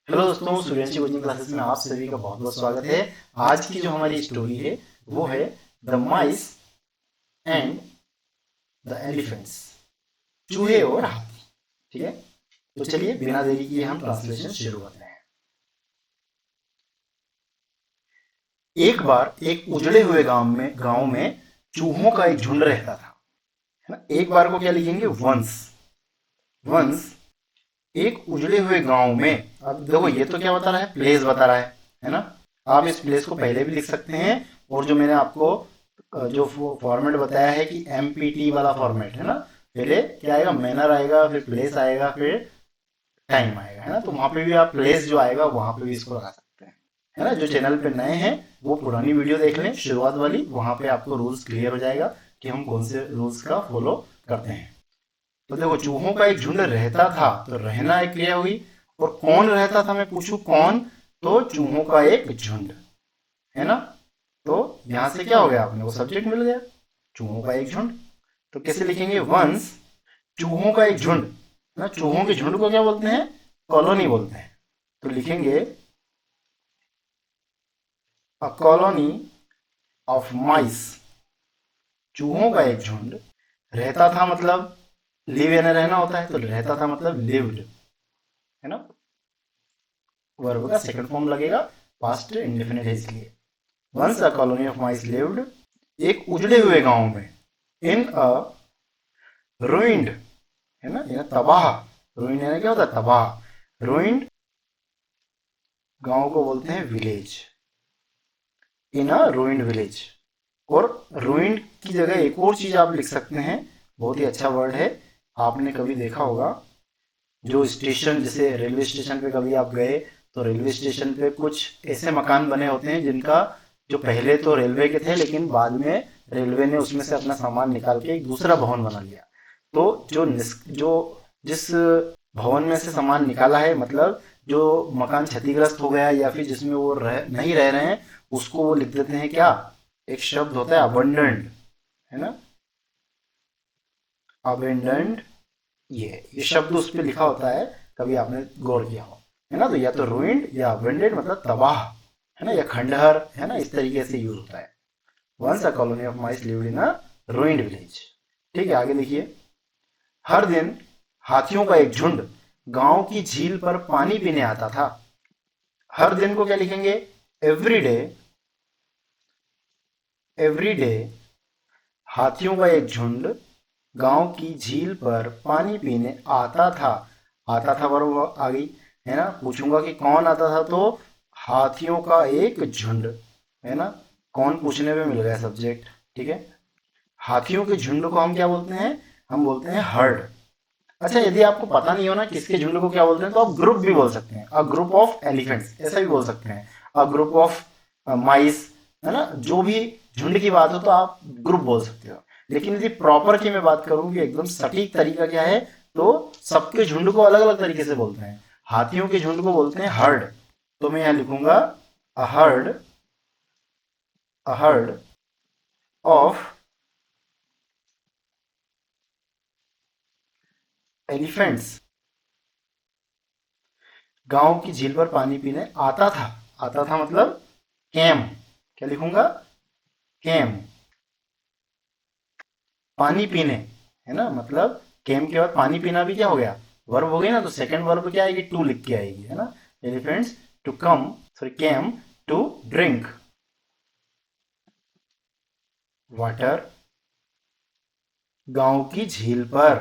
Hello दोस्तों, Suryavanshi coaching classes में आप सभी का बहुत बहुत स्वागत है। आज की जो हमारी स्टोरी है वो है the mice and the elephants, चूहे और हाथी। ठीक है, तो चलिए बिना देरी किए हम ट्रांसलेशन शुरू करते हैं। एक बार एक उजड़े हुए गांव में चूहों का एक झुंड रहता था, है ना। एक बार को क्या लिखेंगे? वंस। वंस एक उजड़े हुए गांव में। अब देखो, ये तो क्या बता रहा है? प्लेस बता रहा है ना। आप इस प्लेस को पहले भी लिख सकते हैं, और जो मैंने आपको जो फॉर्मेट बताया है कि एमपीटी वाला फॉर्मेट है ना, पहले क्या आएगा? मैनर आएगा, फिर प्लेस आएगा, फिर टाइम आएगा, है ना। तो वहां पे भी आप प्लेस जो आएगा वहां पे भी इसको लगा सकते हैं, है ना। जो चैनल पे नए हैं वो पुरानी वीडियो देख लें, शुरुआत वाली, वहां पे आपको रूल्स क्लियर हो जाएगा कि हम कौन से रूल्स का फॉलो करते हैं। तो देखो, चूहों का एक झुंड रहता था, तो रहना एक क्रिया हुई। और कौन रहता था, मैं पूछूं कौन, तो चूहों का एक झुंड, है ना। तो यहां से क्या हो गया? अपने को सब्जेक्ट मिल गया, चूहों का एक झुंड। तो कैसे लिखेंगे? वंस चूहों का एक झुंड, ना। चूहों के झुंड को क्या बोलते हैं? कॉलोनी बोलते हैं। तो लिखेंगे अ कॉलोनी ऑफ माइस। चूहों का एक झुंड रहता था, मतलब लिव यानी रहना होता है, तो रहता था मतलब लिव्ड, है ना। वर्ब का सेकंड फॉर्म लगेगा, पास्ट इंडेफिनिट है इसलिए। Once a colony of mice lived, एक उजड़े हुए गांव में, इन अ रुइंड, है ना, यह तबाह। रुइंड यानी क्या होता है? तबाह। रुइंड गांव को बोलते हैं village, in a ruined village. और रुइंड की जगह एक और चीज आप लिख सकते हैं, बहुत ही अच्छा वर्ड है। आपने कभी देखा होगा, जो स्टेशन, जैसे रेलवे स्टेशन पे कभी आप गए, तो रेलवे स्टेशन पे कुछ ऐसे मकान बने होते हैं जिनका, जो पहले तो रेलवे के थे लेकिन बाद में रेलवे ने उसमें से अपना सामान निकाल के एक दूसरा भवन बना लिया। तो जो जिस भवन में से सामान निकाला है, मतलब जो मकान क्षतिग्रस्त हो गया या फिर जिसमें वो नहीं रह रहे हैं, उसको वो लिख देते हैं क्या? एक शब्द होता है अबंडेंट, है ना। अबेंडेंट, ये शब्द उस पर लिखा होता है, कभी आपने गौर किया हो, है ना। तो या तो रुइंड या अबेंडेड मतलब तबाह, है ना, या खंडहर, है ना, इस तरीके से यूज होता है। Once a colony of mice lived in a ruined village. ठीक है, आगे देखिए। हर दिन हाथियों का एक झुंड गांव की झील पर पानी पीने आता था। हर दिन को क्या लिखेंगे? Every day. एवरी डे हाथियों का एक झुंड गांव की झील पर पानी पीने आता था। आता था वर्ब आ गई, है ना। पूछूंगा कि कौन आता था, तो हाथियों का एक झुंड, है ना। कौन पूछने में मिल गया सब्जेक्ट, ठीक है। हाथियों के झुंड को हम क्या बोलते हैं? हम बोलते हैं हर्ड। अच्छा, यदि आपको पता नहीं हो ना किसके झुंड को क्या बोलते हैं, तो आप ग्रुप भी बोल सकते हैं। अ ग्रुप ऑफ एलिफेंट्स ऐसा भी बोल सकते हैं। अ ग्रुप ऑफ माइस, है ना। जो भी झुंड की बात हो तो आप ग्रुप बोल सकते हो। लेकिन यदि प्रॉपर की मैं बात करूं कि एकदम सटीक तरीका क्या है, तो सबके झुंड को अलग अलग तरीके से बोलते हैं। हाथियों के झुंड को बोलते हैं हर्ड। तो मैं यहां लिखूंगा a herd, a herd of elephants गांव की झील पर पानी पीने आता था। आता था मतलब कैम, क्या लिखूंगा? कैम। पानी पीने, है ना, मतलब कैम के बाद पानी पीना भी क्या हो गया? वर्ब हो गई ना। तो सेकंड वर्ब क्या आएगी? टू लिख के आएगी, है ना। Elephants to come, sorry came to drink water गांव की झील पर,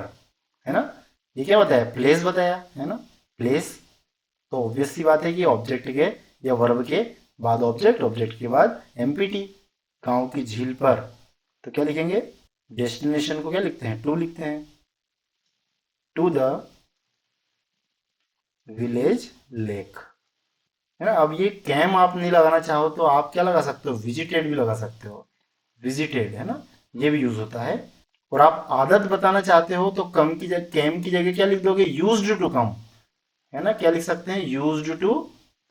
है ना। ये क्या बताया? प्लेस बताया, है ना। प्लेस, तो ऑब्वियस सी बात है कि ऑब्जेक्ट के या वर्ब के बाद ऑब्जेक्ट, ऑब्जेक्ट के बाद एमपीटी। गांव की झील पर, तो क्या लिखेंगे? डेस्टिनेशन को क्या लिखते हैं? टू लिखते हैं। टू द विलेज लेक, है ना। अब ये कैम आप नहीं लगाना चाहो तो आप क्या लगा सकते हो? विजिटेड भी लगा सकते हो। विजिटेड, है ना, ये भी यूज होता है। और आप आदत बताना चाहते हो तो कम की जगह, कैम की जगह क्या लिख दोगे? यूज्ड टू कम, है ना। क्या लिख सकते हैं? Used to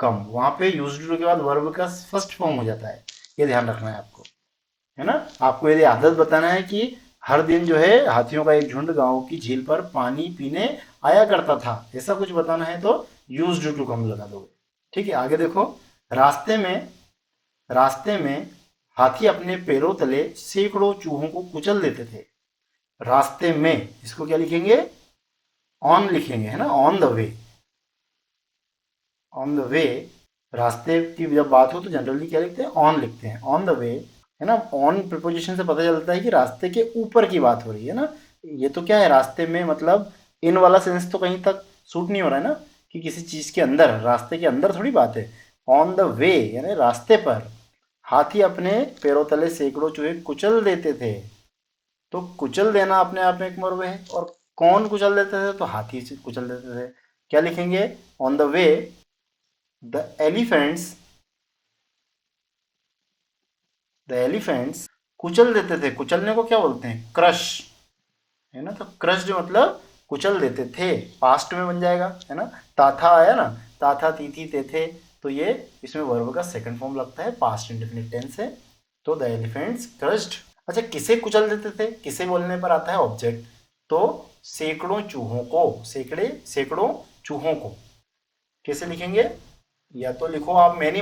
come. वहां पे यूज्ड टू के बाद वर्ब का फर्स्ट फॉर्म हो जाता है, ये ध्यान रखना है आपको, है ना। आपको यदि आदत बताना है कि हर दिन जो है हाथियों का एक झुंड गांव की झील पर पानी पीने आया करता था, ऐसा कुछ बताना है तो यूज्ड टू कम लगा दोगे। ठीक है, आगे देखो। रास्ते में रास्ते में हाथी अपने पैरों तले सैकड़ों चूहों को कुचल देते थे। रास्ते में, इसको क्या लिखेंगे? ऑन लिखेंगे, है ना, on the way. On the वे, रास्ते की जब बात हो तो जनरली क्या लिखते हैं? ऑन लिखते हैं, ऑन द वे, है ना। ऑन प्रिपोजिशन से पता चलता है कि रास्ते के ऊपर की बात हो रही है ना। ये तो क्या है, रास्ते में मतलब इन वाला सेंस तो कहीं तक सूट नहीं हो रहा है ना, कि किसी चीज के अंदर, रास्ते के अंदर थोड़ी बात है। ऑन द वे यानी रास्ते पर हाथी अपने पैरों तले सैकड़ों चूहे कुचल देते थे। तो कुचल देना अपने आप में एक वर्ब है, और कौन कुचल देते थे? तो हाथी से कुचल देते थे। क्या लिखेंगे? On the way the elephants कुचल देते थे। कुचलने को क्या बोलते हैं? क्रश, है ना। तो क्रश मतलब कुचल देते थे, पास्ट में बन जाएगा, है ना। ताथा आया ना, ताथा तीथी ते थे, तो ये इसमें वर्ब का सेकंड फॉर्म लगता है, पास्ट इंडेफिनिट टेंस है। तो द एलिफेंट्स क्रश्ड। अच्छा, किसे कुचल देते थे? किसे बोलने पर आता है? ऑब्जेक्ट। तो सैकड़ों चूहों को, सैकड़ों चूहों को कैसे लिखेंगे? या तो लिखो आप मैनी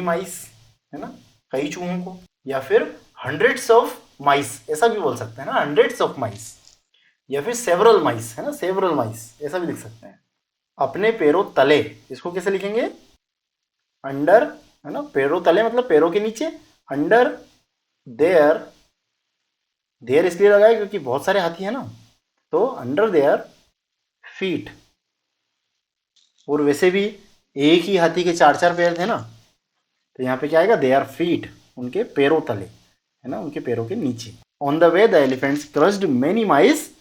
माइस, है ना, कई चूहों को, या फिर हंड्रेड्स ऑफ माइस, ऐसा भी बोल सकते हैं ना, हंड्रेड्स ऑफ माइस, या फिर सेवरल माइस, है ना, सेवरल माइस, ऐसा भी लिख सकते हैं। अपने पैरों तले, इसको कैसे लिखेंगे? अंडर, है ना, पैरों तले मतलब पैरों के नीचे। अंडर देयर, देयर इसलिए लगाए क्योंकि बहुत सारे हाथी है ना, तो अंडर देयर फीट। और वैसे भी एक ही हाथी के चार चार पैर थे ना, तो यहाँ पे क्या आएगा? दे आर फीट, उनके पैरों तले, है ना, उनके पैरों के नीचे। On the way the elephants crushed many mice.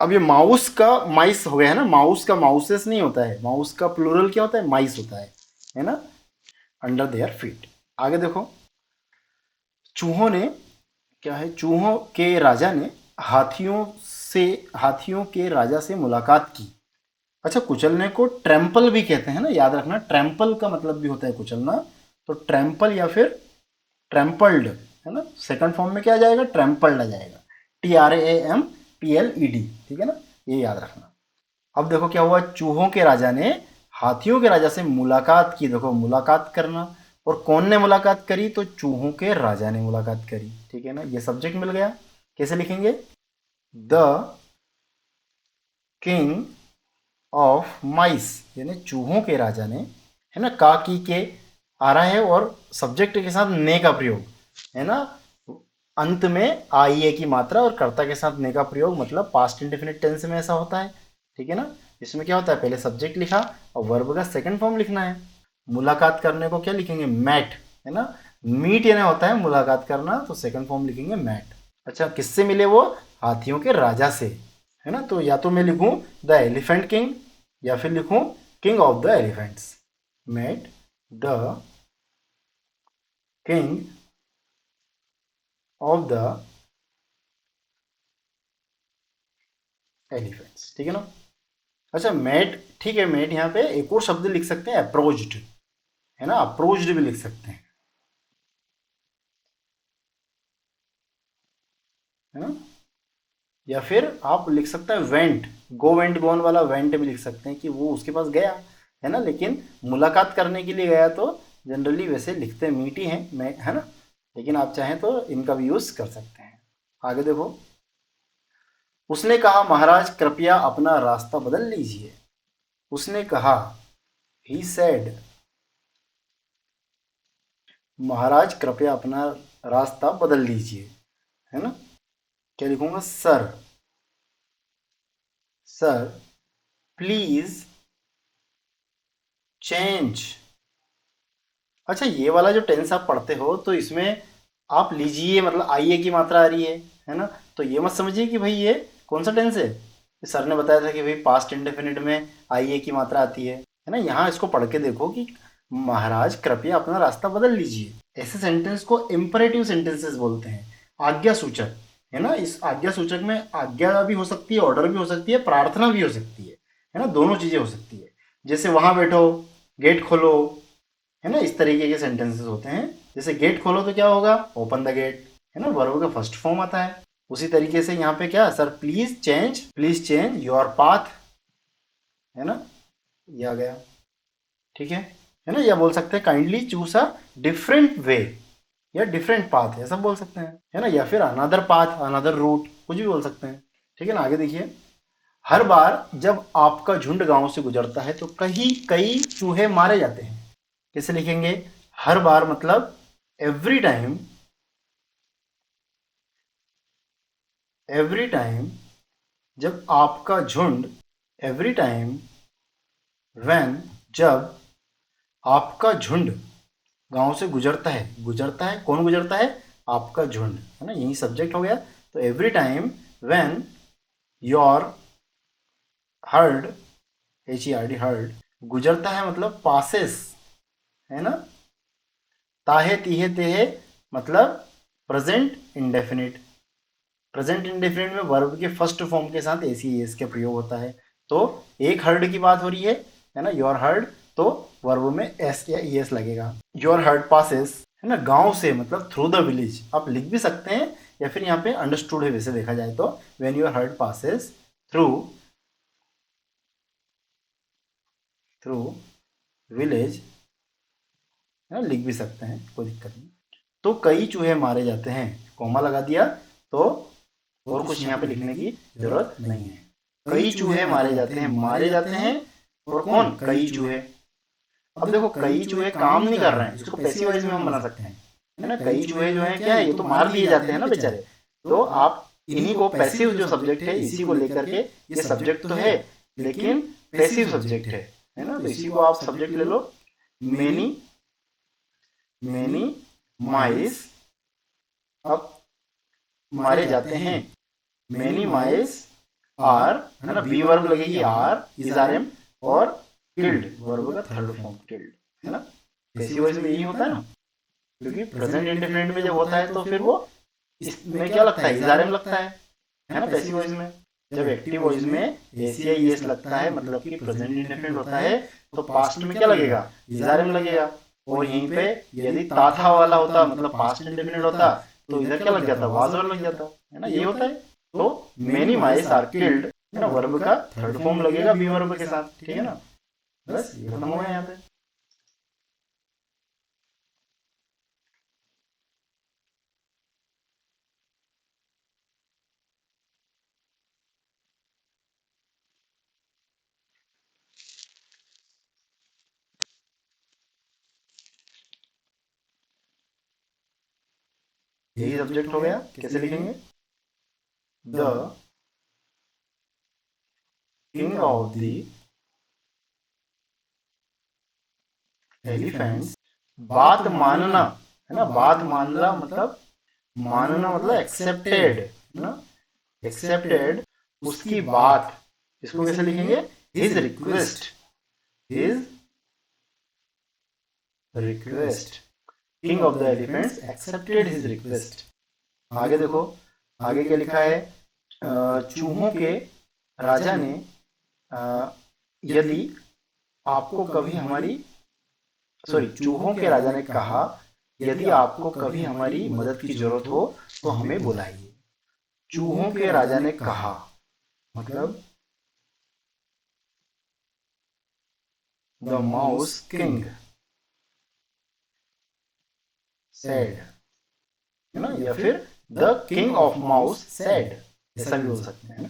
अब ये माउस का माइस हो गया, है ना। माउस का माउसेस नहीं होता है, माउस का प्लूरल क्या होता है? माइस होता है ना। Under their feet. आगे देखो। चूहों ने, क्या है, चूहों के राजा ने हाथियों के राजा से मुलाकात की। अच्छा, कुचलने को ट्रैम्पल भी कहते हैं ना, याद रखना। ट्रैम्पल का मतलब भी होता है कुचलना। तो ट्रैम्पल या फिर ट्रैम्पल्ड, है ना, सेकंड फॉर्म में क्या आ जाएगा? ट्रैम्पल्ड आ जाएगा, TRAMPLED, ठीक है ना, ये याद रखना। अब देखो क्या हुआ, चूहों के राजा ने हाथियों के राजा से मुलाकात की। देखो, मुलाकात करना, और कौन ने मुलाकात करी? तो चूहों के राजा ने मुलाकात करी, ठीक है ना। ये सब्जेक्ट मिल गया। कैसे लिखेंगे? द किंग ऑफ माइस, यानी चूहों के राजा ने, है ना, का की के आ रहा है, और सब्जेक्ट के साथ ने का प्रयोग, है ना। अंत में आई ए की मात्रा और कर्ता के साथ ने का प्रयोग, मतलब पास्ट इंडेफिनिट टेंस में ऐसा होता है, ठीक है ना। इसमें क्या होता है? पहले सब्जेक्ट लिखा और वर्ब का सेकंड फॉर्म लिखना है। मुलाकात करने को क्या लिखेंगे? मैट, है ना। मीट यानी होता है मुलाकात करना, तो सेकंड फॉर्म लिखेंगे मैट। अच्छा, किससे मिले वो? हाथियों के राजा से, है ना। तो या तो मैं लिखूं द एलिफेंट किंग, या फिर लिखूं king of the elephants. Met the king of the elephants, ठीक है ना। अच्छा, मेट, ठीक है, मेट यहाँ पे एक और शब्द लिख सकते हैं, अप्रोच्ड, है ना, अप्रोच्ड भी लिख सकते हैं, है ना। या फिर आप लिख सकते हैं वेंट, गो वेंट गोन वाला वेंट भी लिख सकते हैं, कि वो उसके पास गया, है ना, लेकिन मुलाकात करने के लिए गया। तो जनरली वैसे लिखते मीठी हैं, मैं, है ना, लेकिन आप चाहें तो इनका भी यूज कर सकते हैं। आगे देखो। उसने कहा, महाराज कृपया अपना रास्ता बदल लीजिए। उसने कहा, ही सेड, महाराज कृपया अपना रास्ता बदल लीजिए, है ना। क्या लिखूंगा? Sir, sir please change. अच्छा, ये वाला जो टेंस आप पढ़ते हो, तो इसमें आप लीजिए मतलब आइए की मात्रा आ रही है ना। तो ये मत समझिए कि भाई ये कौन सा टेंस है। सर ने बताया था कि भाई पास्ट इंडेफिनिट में आइए की मात्रा आती है ना। यहाँ इसको पढ़ के देखो कि महाराज कृपया अपना रास्ता बदल लीजिए। ऐसे सेंटेंस को इम्परेटिव सेंटेंसेस बोलते हैं, आज्ञा सूचक, है ना। इस आज्ञा सूचक में आज्ञा भी हो सकती है, ऑर्डर भी हो सकती है, प्रार्थना भी हो सकती है ना, दोनों चीजें हो सकती है। जैसे वहां बैठो, गेट खोलो, है ना, इस तरीके के सेंटेंसेस होते हैं। जैसे गेट खोलो तो क्या होगा? ओपन द गेट, है ना, वर्ब का फर्स्ट फॉर्म आता है। उसी तरीके से यहाँ पे क्या, sir please change your path, है ना, ये आ गया, ठीक है ना। या बोल सकते हैं kindly choose a different way या डिफरेंट पाथ, ऐसा बोल सकते हैं, है ना। या फिर अनदर पाथ, अनदर रूट, कुछ भी बोल सकते हैं, ठीक है ना। आगे देखिए, हर बार जब आपका झुंड गांव से गुजरता है तो कई चूहे मारे जाते हैं। कैसे लिखेंगे, हर बार मतलब एवरी टाइम, जब आपका झुंड, एवरी टाइम व्हेन, जब आपका झुंड गांव से गुजरता है, कौन गुजरता है, आपका झुंड, है ना, यही सब्जेक्ट हो गया। तो every time when your heard, HERD heard, गुजरता है मतलब पासेस, है ना। ताहे तीहे तेहे मतलब प्रेजेंट इंडेफिनिट, में वर्ब के फर्स्ट फॉर्म के साथ ACES का प्रयोग होता है। तो एक हर्ड की बात हो रही है ना, योर हर्ड, तो वर्ब में S या ES लगेगा। योर हर्ड पासेस, है ना, गांव से मतलब थ्रू द विलेज, आप लिख भी सकते हैं या फिर यहाँ पे अंडरस्टूड है वैसे देखा जाए तो, when your heard passes through village, है ना, लिख भी सकते हैं, कोई दिक्कत नहीं। तो कई चूहे मारे जाते हैं, कॉमा लगा दिया, तो और कुछ यहाँ पे लिखने की जरूरत नहीं है। कई चूहे मारे जाते हैं, और कौन, कई चूहे। अब देखो कई चूहे काम नहीं कर रहे हैं, इसको पैसिव वॉइस में हम बना सकते हैं, है ना। कई चूहे जो है क्या है, ये तो मार दिए जाते हैं ना बेचारे। तो आप इन्हीं को, पैसिव जो सब्जेक्ट है इसी को लेकर के, ये सब्जेक्ट तो है लेकिन पैसिव सब्जेक्ट है ना, तो इसी को आप सब्जेक्ट ले लो। मेनी माइस, अब मारे जाते हैं, मेनी माइस आर, है ना, बी वर्ब लगेगी आर, इज आर एम, और किल्ड वर्ब का थर्ड फॉर्म किल्ड, है ना। पैसिव वॉइस में यही होता है ना, क्योंकि प्रेजेंट इंडेफिनिट में जब होता है तो फिर वो इसमें क्या लगता है, इज आर एम लगता है ना, पैसिव वॉइस में। जब एक्टिव वॉइस में ACIES लगता है, मतलब कि प्रेजेंट इंडेफिनिट होता है, तो पास्ट में क्या लगेगा, इज आर एम लगेगा। और यहीं पे यदि ताथा वाला होता, मतलब पास्ट इंडेफिनिट होता, तो इधर क्या लग जाता, वाज वर्ब लग जाता, है ना, ये होता है। तो मेनी माइस आर किल्ड, है ना, वर्ब का थर्ड फॉर्म लगेगा बी वर्ब के साथ, ठीक है ना। बस ये खत्म हो गया यहाँ पे। यही सब्जेक्ट हो गया, कैसे लिखेंगे, the king of the elephants, बात मानना, है ना, बात मानना मतलब, मानना मतलब एक्सेप्टेड, है ना, एक्सेप्टेड उसकी बात, इसको कैसे लिखेंगे, his request, his request, king of the elephants accepted his request. आगे देखो, आगे क्या लिखा है, चूहों के राजा ने, यदि आपको कभी हमारी, चूहों के राजा ने कहा, यदि आपको कभी हमारी मदद की जरूरत हो तो हमें बुलाइए। चूहों के राजा ने कहा मतलब द माउस किंग सेड, है ना, या फिर the king of mouse said, ऐसा भी बोल सकते हैं ना।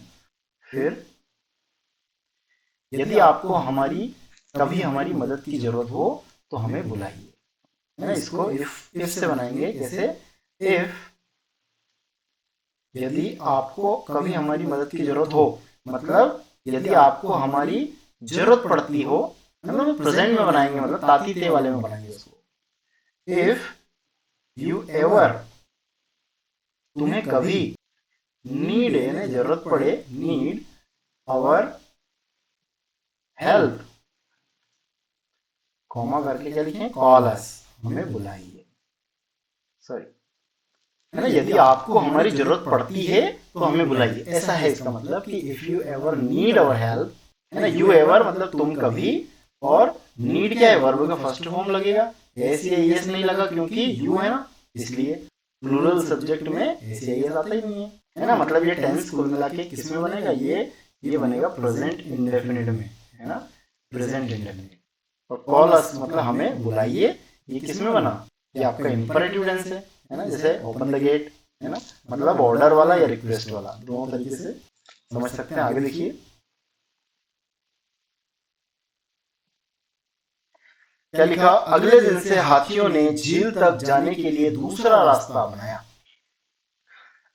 फिर यदि आपको कभी हमारी मदद की जरूरत हो तो हमें बुलाइए, है ना। इसको इफ से बनाएंगे, कैसे, इफ, यदि आपको कभी हमारी मदद की जरूरत हो, मतलब यदि आपको हमारी जरूरत पड़ती हो, मतलब प्रेजेंट में बनाएंगे, मतलब ताती ते वाले में बनाएंगे उसको। इफ यू एवर, तुम्हें कभी, नीड यानी जरूरत पड़े, नीड आवर हेल्प, कॉमा करके क्या लिखें, कॉल अस, हमें बुलाइए, सॉरी, है ना, यदि आपको हमारी जरूरत पड़ती है तो हमें बुलाइए, ऐसा है इसका मतलब कि if you ever need our help, है ना, यू एवर मतलब तुम कभी, और नीड क्या है, वर्ब का फर्स्ट फॉर्म लगेगा, एस या एस नहीं लगा क्योंकि यू है ना, इसलिए प्लूरल सब्जेक्ट में एस आता ही नहीं है ना। मतलब ये टेंस कुल मिला के किस में बनेगा, ये बनेगा प्रेजेंट इंडेफिनिट में, है ना, प्रेजेंट इंडेफिनिट। और कॉल अस मतलब हमें बुलाइए, ये किस में बना, ये आपका इंपरेटिव टेंस है ना। जैसे ओपन द गेट, है ना, मतलब ऑर्डर वाला या रिक्वेस्ट वाला, दोनों तरीके से समझ सकते हैं। आगे देखिए, क्या लिखा, अगले दिन से हाथियों ने झील तक जाने के लिए दूसरा रास्ता अपनाया।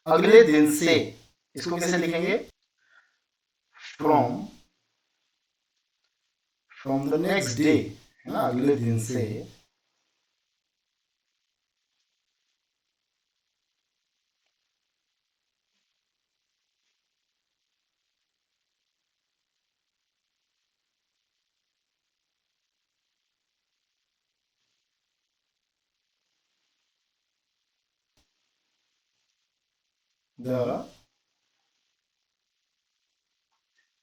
अगले दिन से इसको कैसे लिखेंगे, फ्रॉम द नेक्स्ट डे, है ना, अगले दिन से। द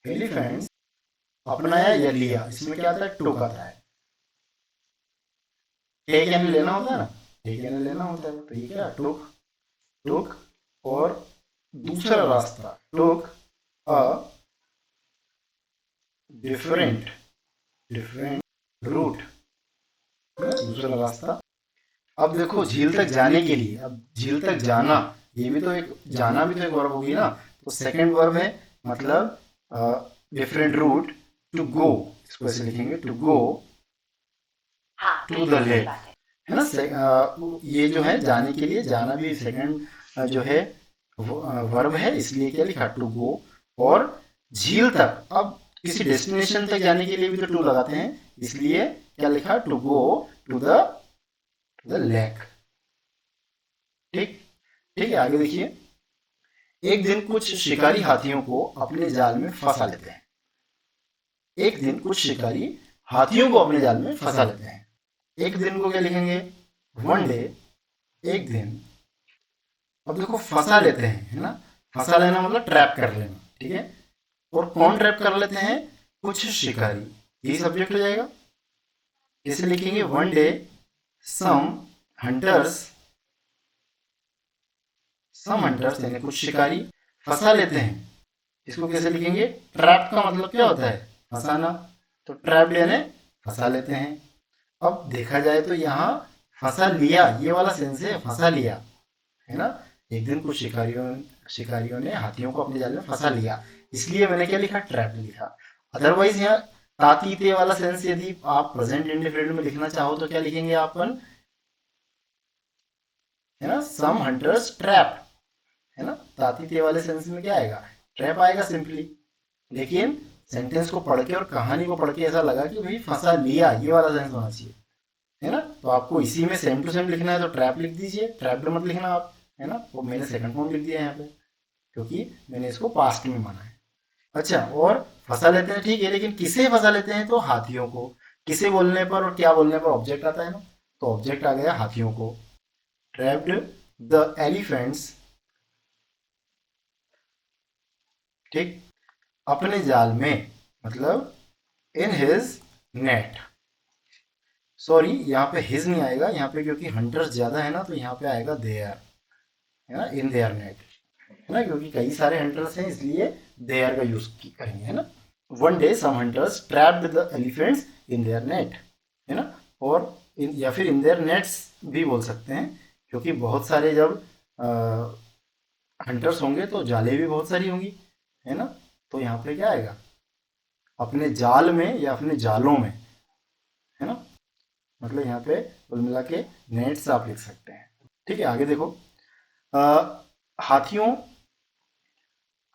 एलिफेंट्स अपनाया या लिया, इसमें क्या आता है, टुक आता है। टेक यानी लेना होता है ना, टेक यानी लेना होता है, तो ये क्या, टुक, टुक और दूसरा रास्ता, टुक अ डिफरेंट रूट, दूसरा रास्ता। अब देखो झील तक जाने के लिए, अब झील तक जाना, ये भी तो एक, जाना भी तो एक वर्ब होगी ना, तो सेकंड वर्ब है, मतलब डिफरेंट रूट, टू गो, इसको ऐसे लिखेंगे, to go to the lake, है ना। ये जो है जाने के लिए, जाना भी सेकंड जो है वर्ब है, इसलिए क्या लिखा, टू गो। और झील तक, अब किसी डेस्टिनेशन तक जाने के लिए भी तो टू लगाते हैं, इसलिए क्या लिखा, to go to the lake. ठीक, ठीक है, आगे देखिए, एक दिन कुछ शिकारी हाथियों को अपने जाल में फंसा लेते हैं। एक दिन कुछ शिकारी हाथियों को अपने जाल में फंसा लेते हैं। एक दिन को क्या लिखेंगे, वन डे, एक दिन। अब देखो फंसा लेते हैं, है ना, फंसा लेना मतलब ट्रैप कर लेना, ठीक है। और कौन ट्रैप कर लेते हैं, कुछ शिकारी, ये सब्जेक्ट हो जाएगा। इसे लिखेंगे, वन डे सम हंटर्स, यानी कुछ शिकारी फंसा लेते हैं। इसको कैसे लिखेंगे, ट्रैप का मतलब क्या होता है, फंसाना, तो ट्रैप यानी फंसा लेते हैं। अब देखा जाए तो यहाँ फंसा लिया, ये वाला सेंस है, फंसा लिया, है ना। एक दिन कुछ शिकारियों ने हाथियों को अपने जाल में फंसा लिया, इसलिए मैंने क्या लिखा, ट्रैप लिखा। अदरवाइज यहाँ तातीते वाला सेंस यदि आप प्रेजेंट इंडेफिनिट में लिखना चाहो तो क्या लिखेंगे अपन, है ना, सम हंटर्स ट्रैप, है ना। तातीते वाले सेंस में क्या आएगा, ट्रैप आएगा सिंपली। लेकिन सेंटेंस को पढ़ के और कहानी को पढ़ के ऐसा लगा कि भाई फंसा लिया, ये वाला सेंस होना चाहिए, है ना। तो आपको इसी में सेम टू सेम लिखना है तो ट्रैप लिख दीजिए, ट्रैप्ड मत लिखना आप, है ना। वो मैंने सेकंड फॉर्म लिख दिया है यहाँ पे, क्योंकि मैंने इसको पास्ट में माना है। अच्छा, और फंसा लेते हैं, ठीक है, लेकिन किसे फंसा लेते हैं, तो हाथियों को। किसे बोलने पर और क्या बोलने पर ऑब्जेक्ट आता है ना, तो ऑब्जेक्ट आ गया हाथियों को। ट्रैप्ड द एलिफेंट्स, ठीक, अपने जाल में, मतलब इन हिज नेट। सॉरी, यहाँ पे हिज नहीं आएगा, यहाँ पे क्योंकि हंटर्स ज्यादा है ना, तो यहाँ पे आएगा देयर, है ना, इन देयर नेट, है ना, क्योंकि कई सारे हंटर्स हैं इसलिए देयर का यूज करेंगे, है ना। One day some hunters trapped the elephants in their net, है ना। और या फिर इन देयर नेट्स भी बोल सकते हैं, क्योंकि बहुत सारे जब हंटर्स होंगे तो जाले भी बहुत सारी होंगी, है ना। तो यहाँ पे क्या आएगा, अपने जाल में या अपने जालों में, है ना। मतलब यहाँ पे कुल मिला के नेट्स आप लिख सकते हैं। ठीक है, आगे देखो, हाथियों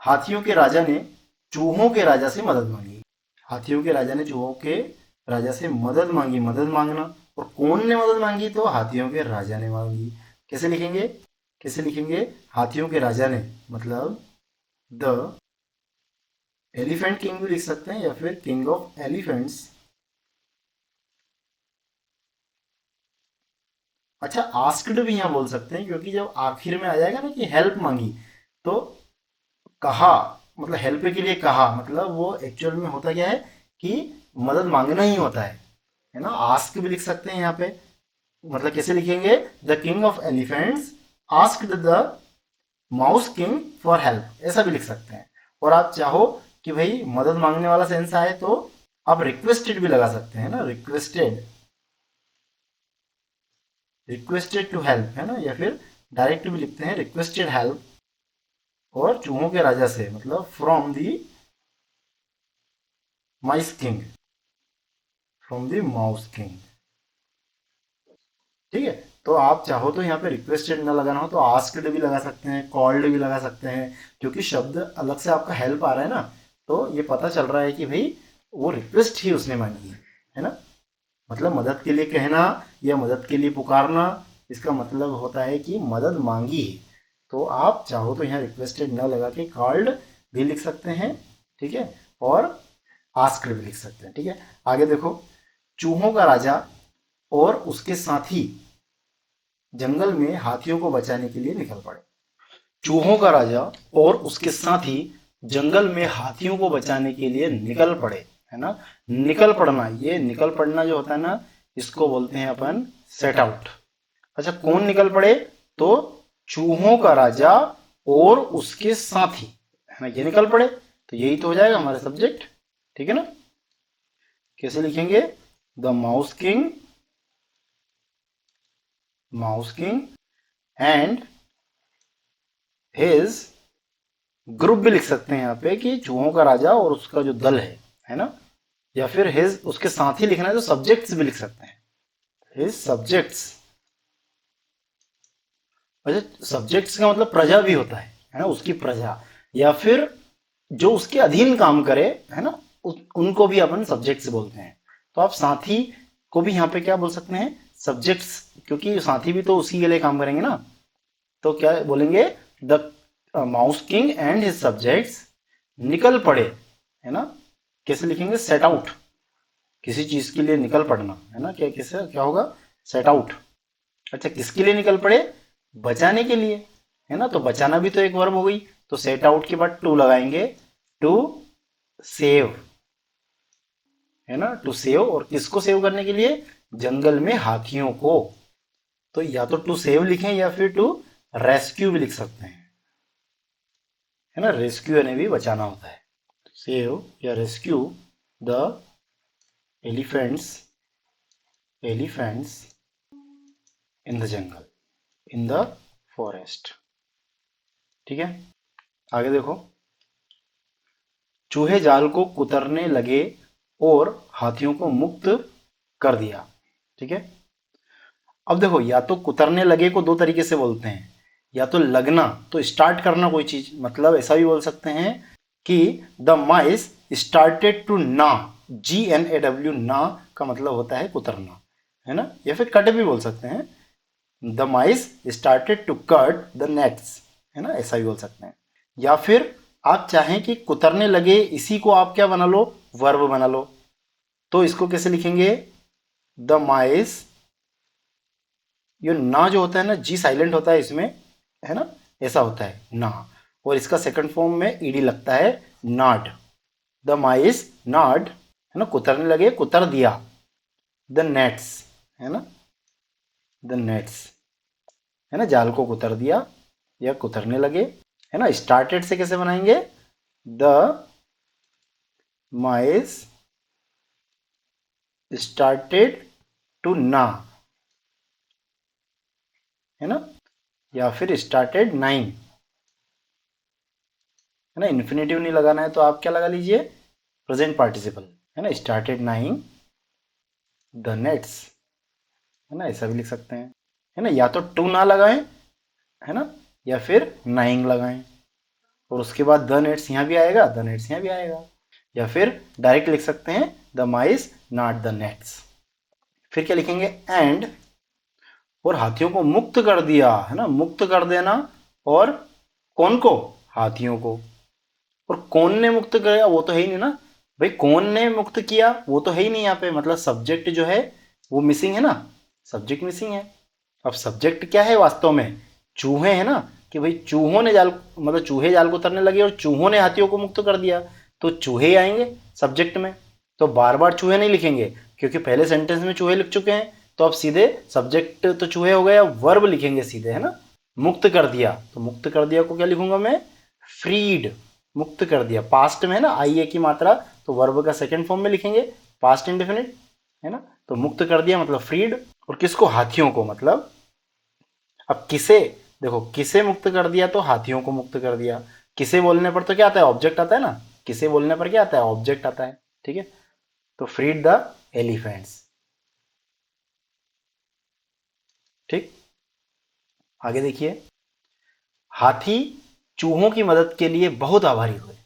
हाथियों के राजा ने चूहों के राजा से मदद मांगी। हाथियों के राजा ने चूहों के राजा से मदद मांगी, मदद मांगना, और कौन ने मदद मांगी, तो हाथियों के राजा ने मांगी। कैसे लिखेंगे, हाथियों के राजा ने, मतलब द एलिफेंट किंग भी लिख सकते हैं, या फिर किंग ऑफ एलिफेंट्स। अच्छा, आस्क्ड भी यहाँ बोल सकते हैं, क्योंकि जब आखिर में आ जाएगा ना कि हेल्प मांगी, तो कहा, मतलब हेल्प के लिए कहा, मतलब वो एक्चुअल में होता क्या है कि मदद मांगना ही होता है ना। आस्क भी लिख सकते हैं यहाँ पे, मतलब कैसे लिखेंगे, the king of elephants asked the mouse king for help, ऐसा भी लिख सकते हैं। और आप चाहो कि भाई मदद मांगने वाला सेंस आए तो आप रिक्वेस्टेड भी लगा सकते हैं ना, रिक्वेस्टेड, रिक्वेस्टेड टू हेल्प है ना, या फिर डायरेक्ट भी लिखते हैं रिक्वेस्टेड हेल्प, और चूहों के राजा से मतलब from the mice king, from the mouse king. ठीक है, तो आप चाहो तो यहाँ पे रिक्वेस्टेड ना लगाना हो तो आस्क्ड भी लगा सकते हैं, कॉल्ड भी लगा सकते हैं, क्योंकि शब्द अलग से आपका हेल्प आ रहा है ना, तो ये पता चल रहा है कि भाई वो रिक्वेस्ट ही उसने मांगी है ना। मतलब मदद के लिए कहना या मदद के लिए पुकारना, इसका मतलब होता है कि मदद मांगी है। तो आप चाहो तो यहाँ रिक्वेस्टेड न लगा के कॉल्ड भी लिख सकते हैं, ठीक है, और आस्क्ड भी लिख सकते हैं। ठीक है, आगे देखो, चूहों का राजा और उसके साथी जंगल में हाथियों को बचाने के लिए निकल पड़े। चूहों का राजा और उसके साथी जंगल में हाथियों को बचाने के लिए निकल पड़े, है ना। निकल पड़ना, ये निकल पड़ना जो होता है ना, इसको बोलते हैं अपन सेट आउट। अच्छा, कौन निकल पड़े? तो चूहों का राजा और उसके साथी, है ना, ये निकल पड़े, तो यही तो हो जाएगा हमारा सब्जेक्ट। ठीक है ना। कैसे लिखेंगे? The mouse king, mouse king and his group भी लिख सकते हैं यहाँ पे कि चूहों का राजा और उसका जो दल है ना, या फिर हिज, उसके साथ ही लिखना है तो सब्जेक्ट्स भी लिख सकते हैं, हिज सब्जेक्ट्स। अच्छा, सब्जेक्ट्स का मतलब प्रजा भी होता है ना, उसकी प्रजा, या फिर जो उसके अधीन काम करे, है ना, उनको भी अपन सब्जेक्ट्स बोलते हैं। तो आप साथी को भी यहाँ पे क्या बोल सकते हैं? सब्जेक्ट्स, क्योंकि साथी भी तो उसी के लिए काम करेंगे ना। तो क्या बोलेंगे? The mouse king and his subjects निकल पड़े, है ना। कैसे लिखेंगे? सेट आउट, किसी चीज के लिए निकल पड़ना, है ना। क्या कैसे क्या होगा? Set out. अच्छा, किसके लिए निकल पड़े? बचाने के लिए, है ना। तो बचाना भी तो एक वर्ब हो गई, तो सेट आउट के बाद टू लगाएंगे, टू सेव, है ना, टू सेव। और किसको सेव करने के लिए? जंगल में हाथियों को। तो या तो टू सेव लिखें या फिर टू रेस्क्यू भी लिख सकते हैं, है ना। रेस्क्यू यानी भी बचाना होता है। सेव या rescue the elephants, elephants in the jungle, in the forest. ठीक है, आगे देखो, चूहे जाल को कुतरने लगे और हाथियों को मुक्त कर दिया। ठीक है, अब देखो, या तो कुतरने लगे को दो तरीके से बोलते हैं, या तो लगना, तो स्टार्ट करना कोई चीज, मतलब ऐसा भी बोल सकते हैं कि द माइस स्टार्टेड टू ना, GNAW, ना का मतलब होता है कुतरना, है ना। या फिर कट भी बोल सकते हैं, the mice started to cut the nets, है ना, ऐसा भी बोल सकते हैं। या फिर आप चाहें कि कुतरने लगे, इसी को आप क्या बना लो? वर्ब बना लो। तो इसको कैसे लिखेंगे? द माइस, ये ना जो होता है ना, जी साइलेंट होता है इसमें, है ना, ऐसा होता है ना, और इसका सेकंड फॉर्म में ईडी लगता है, नाड। द माइस नाड, है ना, कुतरने लगे, कुतर दिया, द नेट्स, है ना, द नेट्स, है ना, जाल को कुतर दिया या कुतरने लगे, है ना। स्टार्टेड से कैसे बनाएंगे? द माइस स्टार्टेड टू ना, है ना, या फिर स्टार्टेड नाइन, है ना। इन्फिनेटिव नहीं लगाना है तो आप क्या लगा लीजिए? प्रेजेंट पार्टिसिपल, है ना, स्टार्टेड नाइन द नेट्स, है ना, ऐसा भी लिख सकते हैं, है ना। या तो टू ना लगाएं, है ना, या फिर नाइन लगाएं, और उसके बाद द नेट्स यहाँ भी आएगा, द नेट्स यहाँ भी आएगा, या फिर डायरेक्ट लिख सकते हैं the mice not the nets. फिर क्या लिखेंगे? एंड, और हाथियों को मुक्त कर दिया, है ना, मुक्त कर देना। और कौन को? हाथियों को। और कौन ने मुक्त किया वो तो है ही नहीं ना भाई, कौन ने मुक्त किया वो तो है ही नहीं यहाँ पे, मतलब सब्जेक्ट जो है वो मिसिंग है ना, सब्जेक्ट मिसिंग है। अब सब्जेक्ट क्या है वास्तव में? चूहे, है ना, कि भाई चूहों ने जाल, मतलब चूहे जाल को उतरने लगे और चूहों ने हाथियों को मुक्त कर दिया, तो चूहे आएंगे सब्जेक्ट में। तो बार बार चूहे नहीं लिखेंगे, क्योंकि पहले सेंटेंस में चूहे लिख चुके हैं, तो अब सीधे सब्जेक्ट तो चूहे हो गया, वर्ब लिखेंगे सीधे, है ना, मुक्त कर दिया, तो मुक्त कर दिया को क्या लिखूंगा मैं, फ्रीड, मुक्त कर दिया। पास्ट में है ना आई ए की मात्रा, तो वर्ब का सेकंड फॉर्म में लिखेंगे, पास्ट इंडेफिनिट, है ना। तो मुक्त कर दिया मतलब फ्रीड। और किसको, हाथियों को, मतलब अब किसे, देखो किसे मुक्त कर दिया तो हाथियों को मुक्त कर दिया। किसे बोलने पर तो क्या आता है, ऑब्जेक्ट आता है ना, किसे बोलने पर क्या आता है, ऑब्जेक्ट आता है, ठीक है। तो फ्रीड द एलिफेंट्स, ठीक। आगे देखिए, हाथी चूहों की मदद के लिए बहुत आभारी हुए।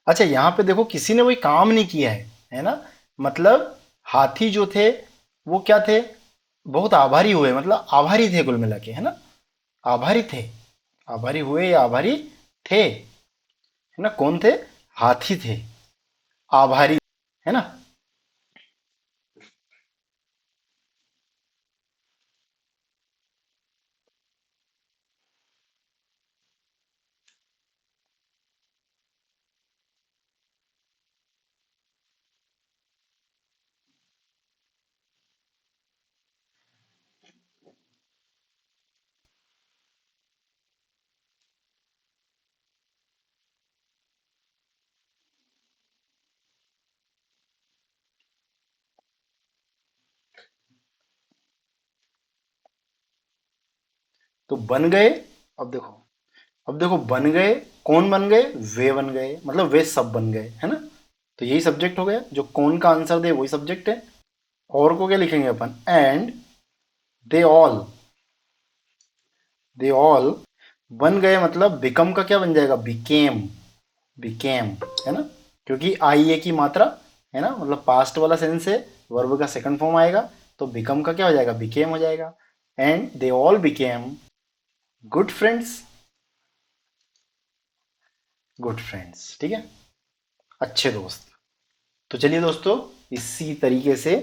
अच्छा यहाँ पे देखो किसी ने कोई काम नहीं किया है ना, मतलब हाथी जो थे वो क्या थे, बहुत आभारी हुए, मतलब आभारी थे कुल मिला के, है ना, आभारी थे, आभारी हुए या आभारी थे, है ना। कौन थे, हाथी थे, आभारी, है ना। तो बन गए, अब देखो, अब देखो बन गए, कौन बन गए, वे बन गए, मतलब वे सब बन गए, है ना। तो यही सब्जेक्ट हो गया, जो कौन का आंसर दे वही सब्जेक्ट है। और को क्या लिखेंगे अपन, and they all, they all बन गए, मतलब बिकम का क्या बन जाएगा, बिकेम, बिकेम, है ना, क्योंकि आई ए की मात्रा, है ना, मतलब पास्ट वाला सेंस है, वर्ब का सेकंड फॉर्म आएगा, तो बिकम का क्या हो जाएगा, बिकेम हो जाएगा। And they all became good friends, good friends, ठीक है, अच्छे दोस्त। तो चलिए दोस्तों, इसी तरीके से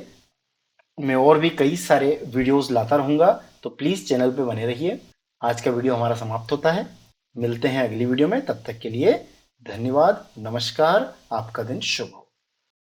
मैं और भी कई सारे वीडियोस लाता रहूँगा, तो प्लीज़ चैनल पे बने रहिए। आज का वीडियो हमारा समाप्त होता है, मिलते हैं अगली वीडियो में, तब तक के लिए धन्यवाद, नमस्कार, आपका दिन शुभ हो।